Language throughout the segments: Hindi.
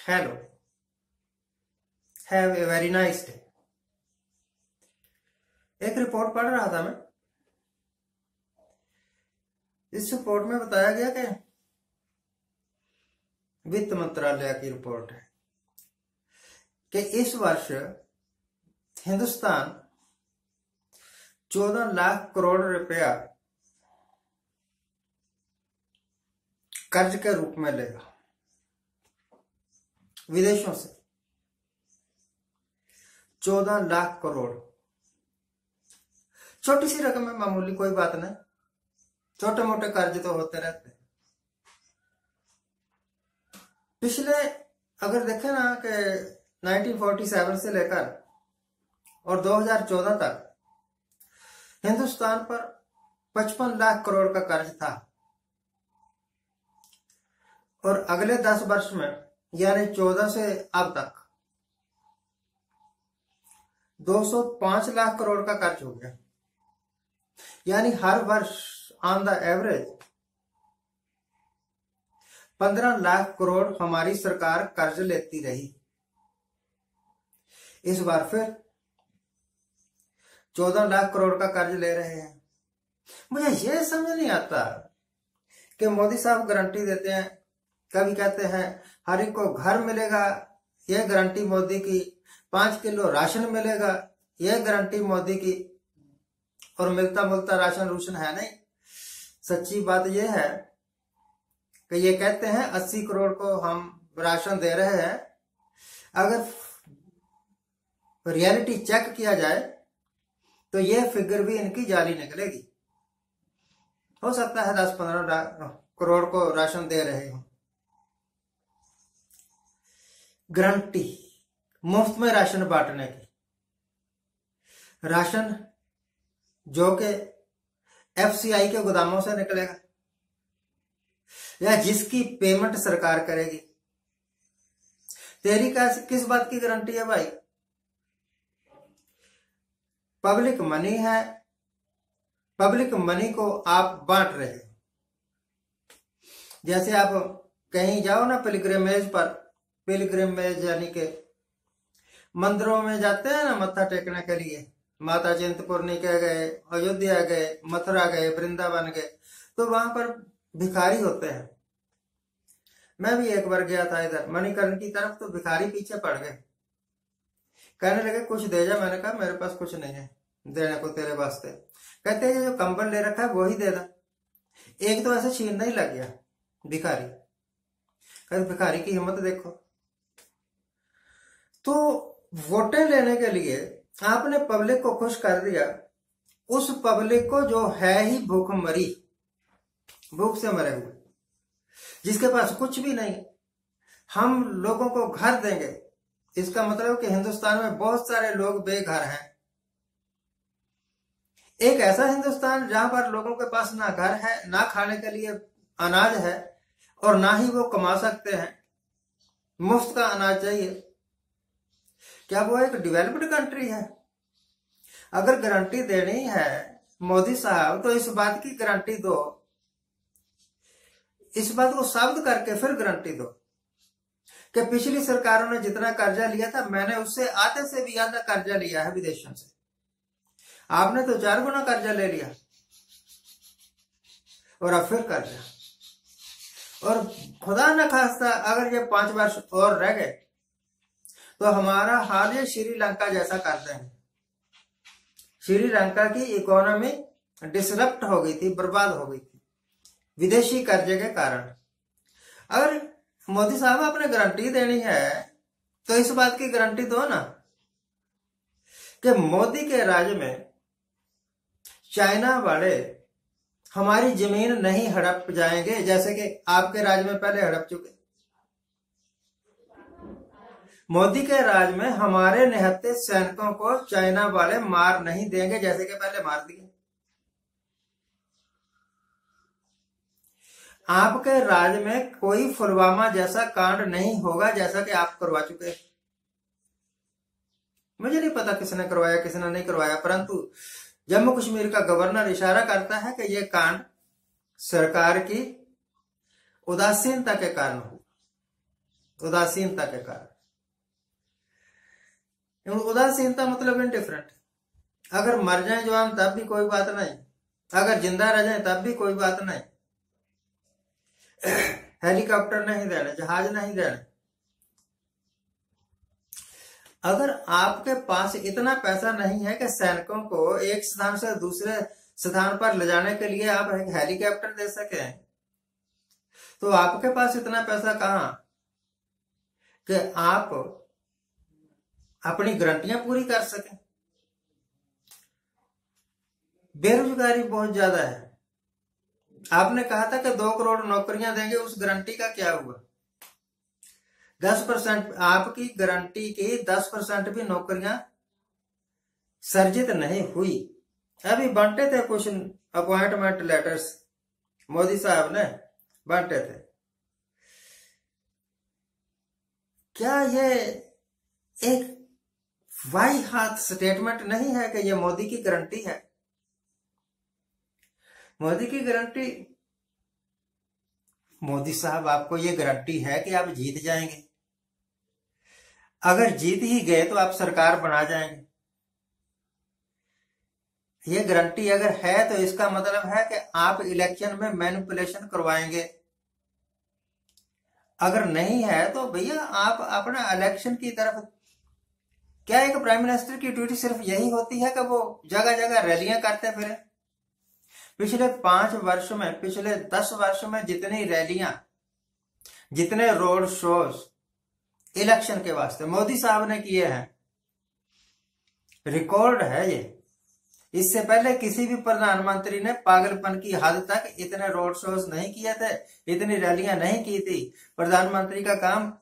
Hello, have a very nice day. एक रिपोर्ट पढ़ रहा था मैं। इस रिपोर्ट में बताया गया कि वित्त मंत्रालय की रिपोर्ट है कि इस वर्ष हिंदुस्तान 14 लाख करोड़ रुपया कर्ज के रूप में लेगा विदेशों से। 14 लाख करोड़ छोटी सी रकम है, मामूली कोई बात नहीं। छोटे मोटे कर्ज तो होते रहते हैं। पिछले अगर देखें ना कि 1947 से लेकर और 2014 तक हिंदुस्तान पर 55 लाख करोड़ का कर्ज था और अगले 10 वर्ष में यानी 14 से अब तक 205 लाख करोड़ का कर्ज हो गया। यानी हर वर्ष on the average 15 lakh crore हमारी सरकार कर्ज लेती रही। इस बार फिर 14 लाख करोड़ का कर्ज ले रहे हैं। मुझे यह समझ नहीं आता कि मोदी साहब गारंटी देते हैं, कभी कहते हैं हर एक को घर मिलेगा, यह गारंटी मोदी की, 5 किलो राशन मिलेगा, यह गारंटी मोदी की, और मिलता मुलता राशन रूशन है नहीं। सच्ची बात यह है कि ये कहते हैं 80 करोड़ को हम राशन दे रहे हैं। अगर रियलिटी चेक किया जाए तो यह फिगर भी इनकी जाली निकलेगी। हो सकता है 10-15 करोड़ को राशन दे रहे हो। गारंटी मुफ्त में राशन बांटने की, राशन जो कि एफसीआई के गोदामों से निकलेगा या जिसकी पेमेंट सरकार करेगी। तेरी किस बात की गारंटी है भाई? पब्लिक मनी है, पब्लिक मनी को आप बांट रहे हो। जैसे आप कहीं जाओ ना पिलग्रिमेज पर, पिलग्रिमेज यानी के मंदिरों में जाते हैं ना मत्था टेकने के लिए, माता चिंतपूर्णी के गए, अयोध्या गए, मथुरा गए, वृंदावन गए, तो वहां पर भिखारी होते हैं। मैं भी एक बार गया था इधर मणिकर्ण की तरफ, तो भिखारी पीछे पड़ गए, कहने लगे कुछ दे जा। मैंने कहा मेरे पास कुछ नहीं है देने को तेरे वास्ते। कहते हैं जो कंबल ले रखा है वो ही दे दा। एक तो ऐसे छीनना ही लग गया भिखारी। कहते भिखारी की हिम्मत देखो। तो वोटें लेने के लिए आपने पब्लिक को खुश कर दिया। उस पब्लिक को जो है ही भूखमरी, भूख से मरे हुए, जिसके पास कुछ भी नहीं, हम लोगों को घर देंगे। इसका मतलब कि हिंदुस्तान में बहुत सारे लोग बेघर हैं। एक ऐसा हिंदुस्तान जहां पर लोगों के पास ना घर है, ना खाने के लिए अनाज है और ना ही वो कमा सकते हैं, मुफ्त का अनाज चाहिए। क्या वो एक डेवलप्ड कंट्री है? अगर गारंटी देनी है मोदी साहब तो इस बात की गारंटी दो, इस बात को साबित करके फिर गारंटी दो कि पिछली सरकारों ने जितना कर्जा लिया था, मैंने उससे आधे से भी ज्यादा कर्जा लिया है विदेशों से। आपने तो 4 गुना कर्जा ले लिया और अब फिर कर्जा। और खुदा न खास्ता अगर ये 5 वर्ष और रह गए तो हमारा हाल ये श्रीलंका जैसा कर देंगे। श्रीलंका की इकोनॉमी डिसरप्ट हो गई थी, बर्बाद हो गई थी विदेशी कर्जे के कारण। अगर मोदी साहब आपने गारंटी देनी है तो इस बात की गारंटी दो ना कि मोदी के राज में चाइना वाले हमारी जमीन नहीं हड़प जाएंगे, जैसे कि आपके राज में पहले हड़प चुके। मोदी के राज में हमारे निहत्थे सैनिकों को चाइना वाले मार नहीं देंगे, जैसे कि पहले मार दिए। आपके राज में कोई पुलवामा जैसा कांड नहीं होगा जैसा कि आप करवा चुके। मुझे नहीं पता किसने करवाया किसने नहीं करवाया, परंतु जम्मू कश्मीर का गवर्नर इशारा करता है कि यह कांड सरकार की उदासीनता के कारण हुआ। उदासीनता के कारण। उदासीनता मतलब इनडिफरेंट। अगर मर जाए जवान तब भी कोई बात नहीं, अगर जिंदा रह जाए तब भी कोई बात नहीं। हेलीकॉप्टर नहीं देने, जहाज नहीं देने। अगर आपके पास इतना पैसा नहीं है कि सैनिकों को एक स्थान से दूसरे स्थान पर ले जाने के लिए आप एक हेलीकॉप्टर दे सके, तो आपके पास इतना पैसा कहां कि आप अपनी गारंटियां पूरी कर सकें। बेरोजगारी बहुत ज्यादा है। आपने कहा था कि 2 करोड़ नौकरियां देंगे, उस गारंटी का क्या हुआ? 10% आपकी गारंटी की 10% भी नौकरियां सर्जित नहीं हुई। अभी बांटे थे कुछ अपॉइंटमेंट लेटर्स, मोदी साहब ने बांटे थे। क्या ये एक वाई हाथ स्टेटमेंट नहीं है कि ये मोदी की गारंटी है? मोदी की गारंटी, मोदी साहब आपको ये गारंटी है कि आप जीत जाएंगे। अगर जीत ही गए तो आप सरकार बना जाएंगे। ये गारंटी अगर है तो इसका मतलब है कि आप इलेक्शन में मैनिपुलेशन करवाएंगे। अगर नहीं है तो भैया आप अपना इलेक्शन की तरफ, क्या एक प्राइम मिनिस्टर की ड्यूटी सिर्फ यही होती है कि वो जगह जगह रैलियां करते फिरे? पिछले 5 वर्ष में, पिछले 10 वर्ष में जितनी रैलियां, जितने रोड शोज इलेक्शन के वास्ते मोदी साहब ने किए हैं, रिकॉर्ड है ये। इससे पहले किसी भी प्रधानमंत्री ने पागलपन की हद तक इतने रोड शोज नहीं किए थे, इतनी रैलियां नहीं की थी। प्रधानमंत्री का काम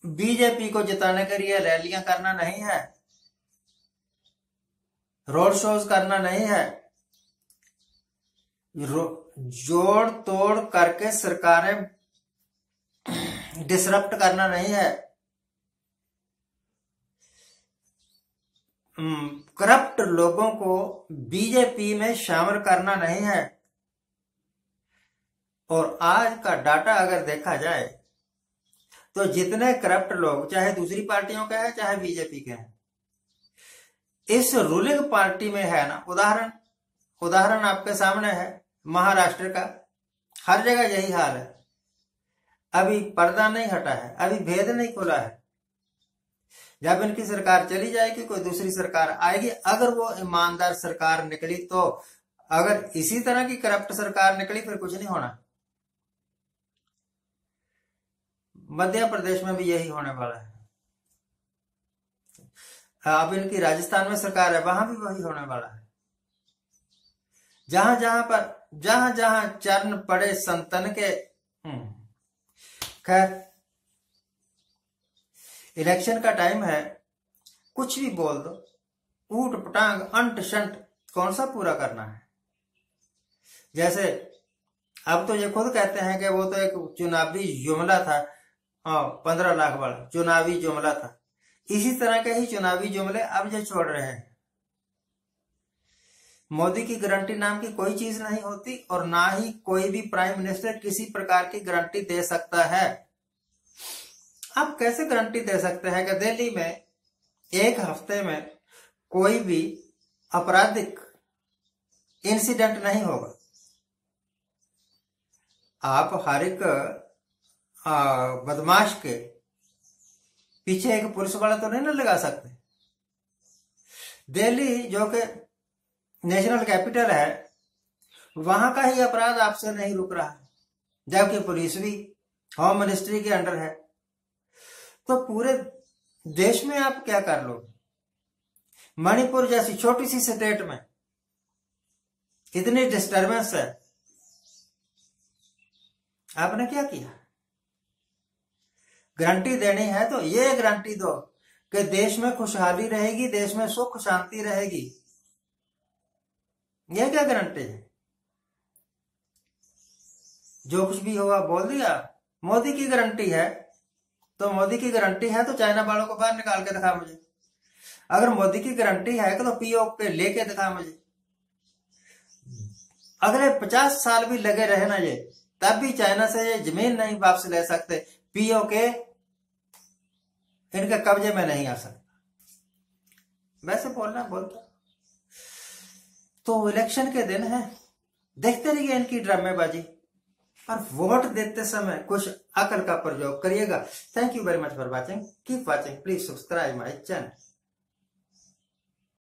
बीजेपी को जिताने के लिए रैलियां करना नहीं है, रोड शोज करना नहीं है, जोड़ तोड़ करके सरकारें डिसरप्ट करना नहीं है, करप्ट लोगों को बीजेपी में शामिल करना नहीं है। और आज का डाटा अगर देखा जाए तो जितने करप्ट लोग, चाहे दूसरी पार्टियों के हैं चाहे बीजेपी के हैं, इस रूलिंग पार्टी में है ना। उदाहरण आपके सामने है महाराष्ट्र का। हर जगह यही हाल है। अभी पर्दा नहीं हटा है, अभी भेद नहीं खुला है। जब इनकी सरकार चली जाएगी, कोई दूसरी सरकार आएगी, अगर वो ईमानदार सरकार निकली तो, अगर इसी तरह की करप्ट सरकार निकली फिर कुछ नहीं होना। मध्य प्रदेश में भी यही होने वाला है। अब इनकी राजस्थान में सरकार है, वहां भी वही होने वाला है। जहां जहां चरण पड़े संतन के। खैर, इलेक्शन का टाइम है, कुछ भी बोल दो, ऊट पटांग अंट शंट, कौन सा पूरा करना है? जैसे अब तो ये खुद कहते हैं कि वो तो एक चुनावी जुमला था, 15 लाख वाला चुनावी जुमला था। इसी तरह के ही चुनावी जुमले अब ये छोड़ रहे हैं। मोदी की गारंटी नाम की कोई चीज नहीं होती, और ना ही कोई भी प्राइम मिनिस्टर किसी प्रकार की गारंटी दे सकता है। आप कैसे गारंटी दे सकते हैं कि दिल्ली में एक हफ्ते में कोई भी आपराधिक इंसिडेंट नहीं होगा? आप हर एक बदमाश के पीछे एक पुलिस वाला तो नहीं ना लगा सकते। दिल्ली जो कि नेशनल कैपिटल है, वहां का ही अपराध आपसे नहीं रुक रहा, जबकि पुलिस भी होम मिनिस्ट्री के अंडर है। तो पूरे देश में आप क्या कर लो? मणिपुर जैसी छोटी सी स्टेट में इतनी डिस्टर्बेंस है, आपने क्या किया? गारंटी देनी है तो ये गारंटी दो कि देश में खुशहाली रहेगी, देश में सुख शांति रहेगी। यह क्या गारंटी है? जो कुछ भी होगा बोल दिया। मोदी की गारंटी है तो मोदी की गारंटी है तो चाइना वालों को बाहर निकाल के दिखा मुझे। अगर मोदी की गारंटी है तो पीओके लेके दिखा मुझे। अगले 50 साल भी लगे रहे ना ये, तब भी चाइना से ये जमीन नहीं वापस ले सकते, पीओके इनके कब्जे में नहीं आ सकता। वैसे बोलना बोलता। तो इलेक्शन के दिन है, देखते रहिए इनकी ड्रामेबाजी, और वोट देते समय कुछ अकल का प्रयोग करिएगा। Thank you very much for watching, keep watching, please subscribe my channel.